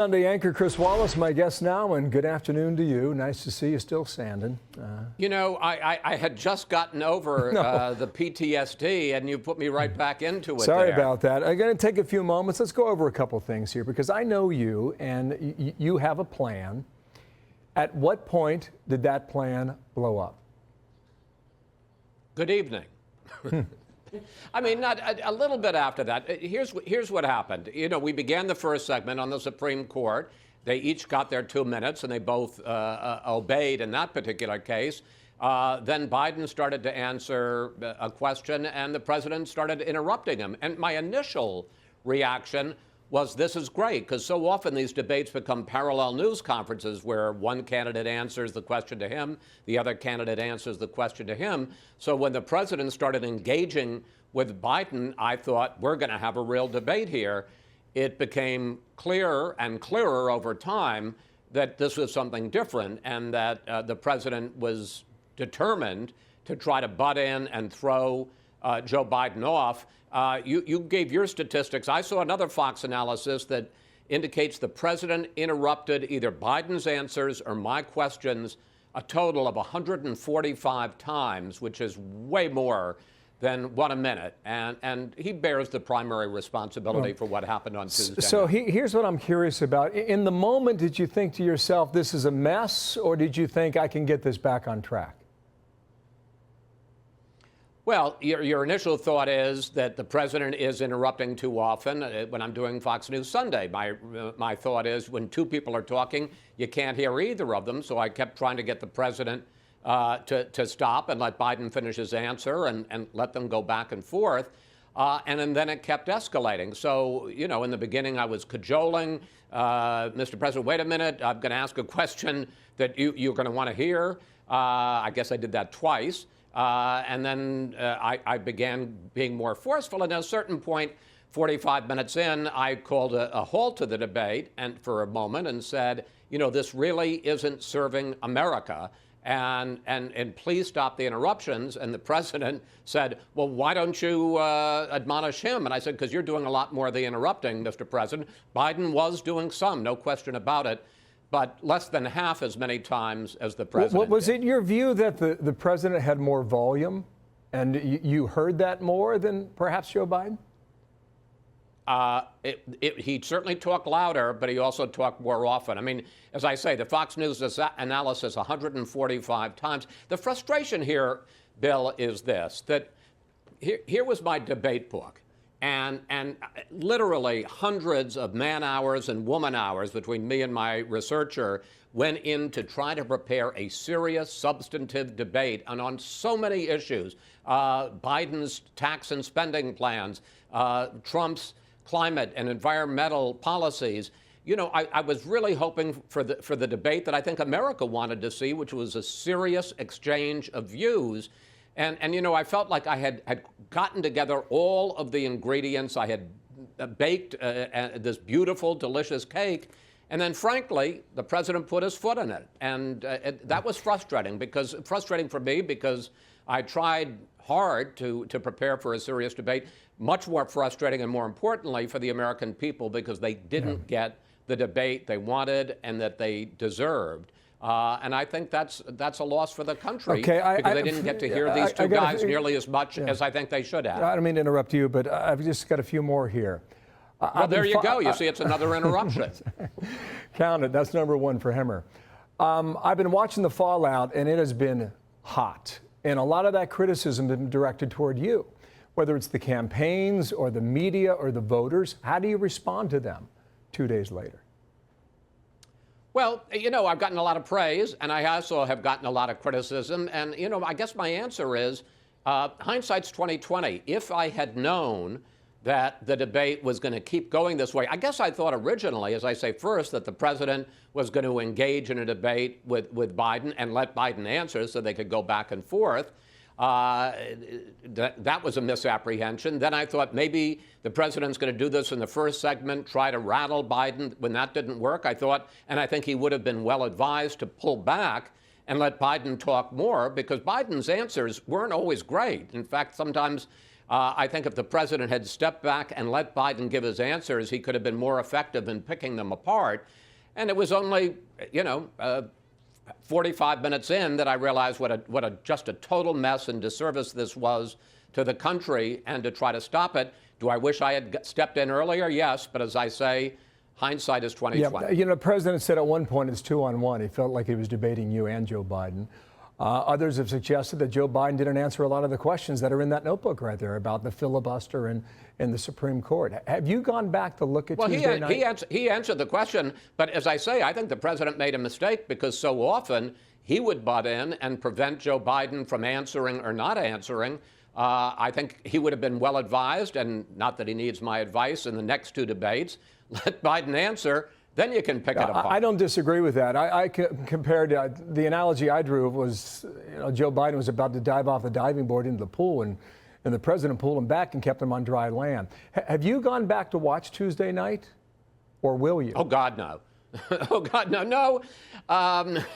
Sunday anchor Chris Wallace, my guest now, and good afternoon to you. Nice to see you still standing. I had just gotten over the PTSD, and you put me right back into it. Sorry about that. I'm going to take a few moments. Let's go over a couple things here, because I know you, and you have a plan. At what point did that plan blow up? Good evening. I mean, not a little bit after that. Here's what happened. We began the first segment on the Supreme Court. They each got their 2 minutes, and they both obeyed in that particular case. Then Biden started to answer a question, and the president started interrupting him. And my initial reaction was, this is great, because so often these debates become parallel news conferences where one candidate answers the question to him, the other candidate answers the question to him. So when the president started engaging with Biden, I thought, we're going to have a real debate here. It became clearer and clearer over time that this was something different, and that the president was determined to try to butt in and throw Joe Biden off. You gave your statistics. I saw another Fox analysis that indicates the president interrupted either Biden's answers or my questions a total of 145 times, which is way more than 1 a minute. And he bears the primary responsibility for what happened on Tuesday. So here's what I'm curious about. In the moment, did you think to yourself, this is a mess, or did you think I can get this back on track? Well, your initial thought is that the president is interrupting too often. When I'm doing Fox News Sunday, my thought is when two people are talking, you can't hear either of them. So I kept trying to get the president to stop and let Biden finish his answer and let them go back and forth. And then it kept escalating. So, in the beginning, I was cajoling. Mr. President, wait a minute. I'm going to ask a question that you're going to want to hear. I guess I did that twice. And then I began being more forceful. And at a certain point, 45 minutes in, I called a halt to the debate and for a moment and said, this really isn't serving America. And please stop the interruptions. And the president said, well, why don't you admonish him? And I said, because you're doing a lot more of the interrupting, Mr. President. Biden was doing some, no question about it, but less than half as many times as the president. Was it your view that the president had more volume, and you heard that more than perhaps Joe Biden? He certainly talked louder, but he also talked more often. I mean, as I say, the Fox News analysis 145 times. The frustration here, Bill, is this, that here was my debate book. And literally hundreds of man hours and woman hours between me and my researcher went in to try to prepare a serious, substantive debate on so many issues. Biden's tax and spending plans, Trump's climate and environmental policies. I was really hoping for the debate that I think America wanted to see, which was a serious exchange of views. And I felt like I had gotten together all of the ingredients. I had baked this beautiful, delicious cake. And then, frankly, the president put his foot in it. And that was frustrating for me because I tried hard to prepare for a serious debate. Much more frustrating and more importantly for the American people because they didn't get the debate they wanted and that they deserved. And I think that's a loss for the country because they didn't get to hear these two guys nearly as much as I think they should have. I don't mean to interrupt you, but I've just got a few more here. Well, there you go. You see, it's another interruption. Count it. That's number one for Hemmer. I've been watching the fallout, and it has been hot. And a lot of that criticism has been directed toward you, whether it's the campaigns or the media or the voters. How do you respond to them 2 days later? Well, I've gotten a lot of praise, and I also have gotten a lot of criticism. And, I guess my answer is hindsight's 20/20. If I had known that the debate was going to keep going this way, I guess I thought originally, as I say first, that the president was going to engage in a debate with Biden and let Biden answer so they could go back and forth. That was a misapprehension. Then I thought maybe the president's going to do this in the first segment, try to rattle Biden. When that didn't work, I thought, and I think he would have been well advised to pull back and let Biden talk more because Biden's answers weren't always great. In fact, sometimes I think if the president had stepped back and let Biden give his answers, he could have been more effective in picking them apart. And it was only, 45 minutes in that I realized what just a total mess and disservice this was to the country, and to try to stop it. Do I wish I had stepped in earlier? Yes, but as I say, hindsight is 20/20. Yeah, the president said at one point it's 2-on-1. He felt like he was debating you and Joe Biden. Others have suggested that Joe Biden didn't answer a lot of the questions that are in that notebook right there about the filibuster and the Supreme Court. Have you gone back to look at Tuesday night? He answered the question, but as I say, I think the president made a mistake because so often he would butt in and prevent Joe Biden from answering or not answering. I think he would have been well advised, and not that he needs my advice in the next two debates. Let Biden answer. Then you can pick it apart. I don't disagree with that. I compared the analogy I drew was, Joe Biden was about to dive off the diving board into the pool, and the president pulled him back and kept him on dry land. Have you gone back to watch Tuesday night, or will you? Oh, God, no. Oh, God, no. No,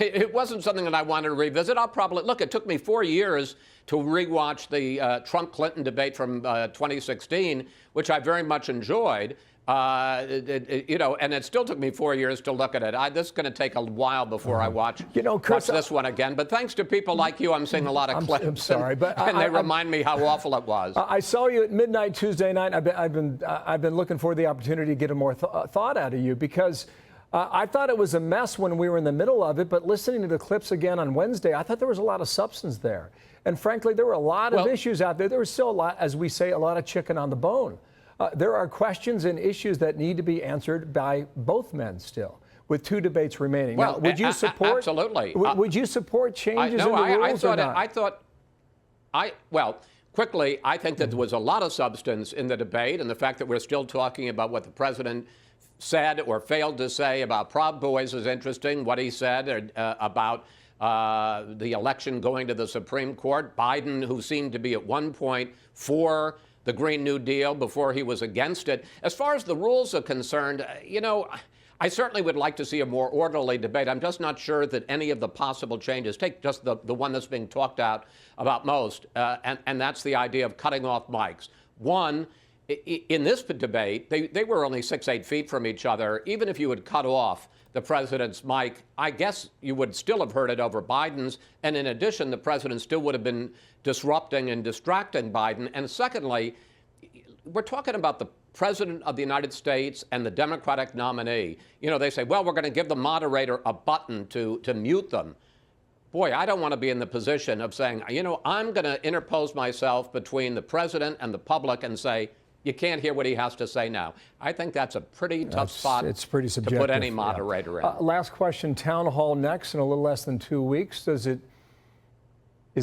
it wasn't something that I wanted to revisit. I'll probably, look, it took me 4 years to rewatch the Trump-Clinton debate from 2016, which I very much enjoyed. And it still took me 4 years to look at it. This is going to take a while before I watch this one again. But thanks to people like you, I'm seeing a lot of clips. I'm sorry, but they remind me how awful it was. I saw you at midnight Tuesday night. I've been looking for the opportunity to get a more thought out of you, because I thought it was a mess when we were in the middle of it. But listening to the clips again on Wednesday, I thought there was a lot of substance there. And frankly, there were a lot of issues out there. There was still a lot, as we say, a lot of chicken on the bone. There are questions and issues that need to be answered by both men still, with two debates remaining. Well, now, would you support? Absolutely. Would you support changes in the rules or not? Quickly, I think that there was a lot of substance in the debate, and the fact that we're still talking about what the president said or failed to say about Proud Boys is interesting. What he said about the election going to the Supreme Court. Biden, who seemed to be at one point for the Green New Deal before he was against it. As far as the rules are concerned, I certainly would like to see a more orderly debate. I'm just not sure that any of the possible changes, take just the one that's being talked about most, and that's the idea of cutting off mics. One, in this debate, they were only 6-8 feet from each other. Even if you had cut off the president's mic, I guess you would still have heard it over Biden's. And in addition, the president still would have been disrupting and distracting Biden. And secondly, we're talking about the president of the United States and the Democratic nominee. They say, well, we're going to give the moderator a button to mute them. Boy, I don't want to be in the position of saying, I'm going to interpose myself between the president and the public and say, you can't hear what he has to say now. I think that's a pretty tough spot it's pretty subjective, to put any moderator in. Last question, town hall next in a little less than 2 weeks. Is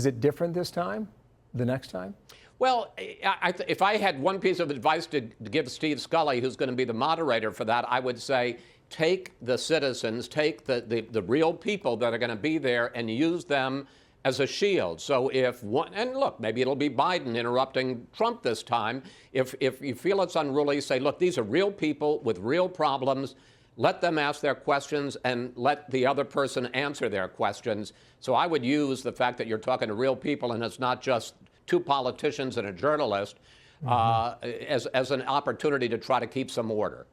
it different this time, the next time? Well, if I had one piece of advice to give Steve Scully, who's going to be the moderator for that, I would say take the citizens, take the real people that are going to be there and use them as a shield. So if one, and look, maybe it'll be Biden interrupting Trump this time. If you feel it's unruly, say, look, these are real people with real problems. Let them ask their questions and let the other person answer their questions. So I would use the fact that you're talking to real people and it's not just two politicians and a journalist as an opportunity to try to keep some order.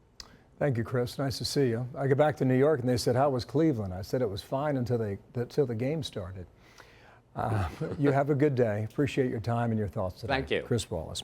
Thank you, Chris. Nice to see you. I got back to New York and they said, how was Cleveland? I said it was fine until the game started. You have a good day. Appreciate your time and your thoughts today. Thank you. Chris Wallace.